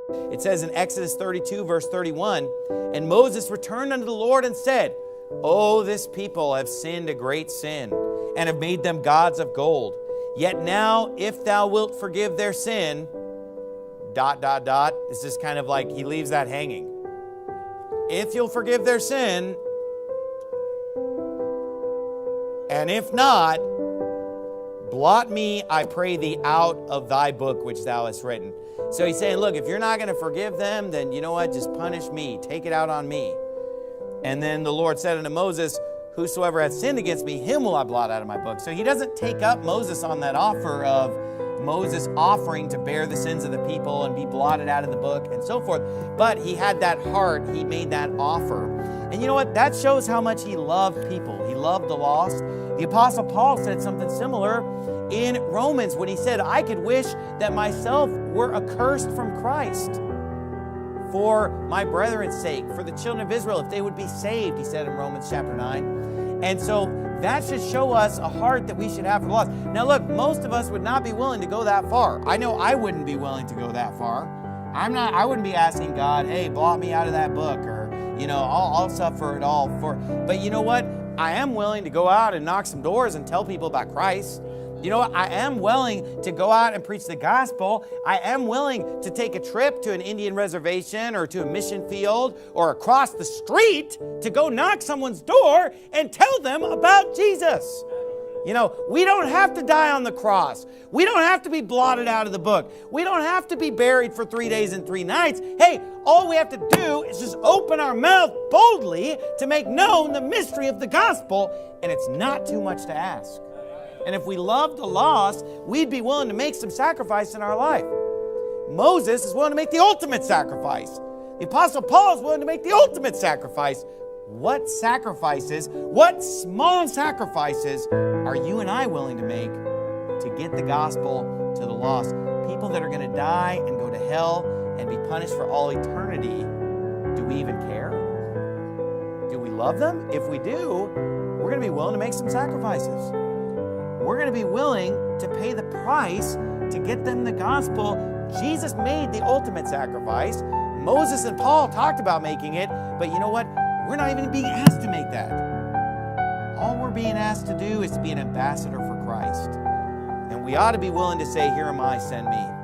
It says in Exodus 32, verse 31, "And Moses returned unto the Lord and said, Oh, this people have sinned a great sin, and have made them gods of gold. Yet now, if thou wilt forgive their sin," ... This is kind of like he leaves that hanging. "If you'll forgive their sin, and if not, blot me, I pray thee, out of thy book which thou hast written." So he's saying, look, if you're not going to forgive them, then you know what? Just punish me. Take it out on me. And then the Lord said unto Moses, "Whosoever hath sinned against me, him will I blot out of my book." So he doesn't take up Moses on that offer of Moses offering to bear the sins of the people and be blotted out of the book and so forth. But he had that heart. He made that offer. And you know what? That shows how much he loved people. He loved the lost. The Apostle Paul said something similar in Romans when he said, "I could wish that myself were accursed from Christ for my brethren's sake, for the children of Israel, if they would be saved," he said in Romans chapter 9. And so that should show us a heart that we should have for the lost. Now look, most of us would not be willing to go that far. I know I wouldn't be willing to go that far. I wouldn't be asking God, "Hey, blot me out of that book," or, I'll suffer it all for. But you know what? I am willing to go out and knock some doors and tell people about Christ. You know what? I am willing to go out and preach the gospel. I am willing to take a trip to an Indian reservation or to a mission field or across the street to go knock someone's door and tell them about Jesus. We don't have to die on the cross. We don't have to be blotted out of the book. We don't have to be buried for 3 days and 3 nights. Hey, all we have to do is just open our mouth boldly to make known the mystery of the gospel, and it's not too much to ask. And if we love the lost, we'd be willing to make some sacrifice in our life. Moses is willing to make the ultimate sacrifice. The Apostle Paul is willing to make the ultimate sacrifice. What sacrifices, what small sacrifices are you and I willing to make to get the gospel to the lost? People that are going to die and go to hell and be punished for all eternity. Do we even care? Do we love them? If we do, we're going to be willing to make some sacrifices. We're going to be willing to pay the price to get them the gospel. Jesus made the ultimate sacrifice. Moses and Paul talked about making it, but you know what? We're not even being asked to make that. All we're being asked to do is to be an ambassador for Christ. And we ought to be willing to say, "Here am I, send me."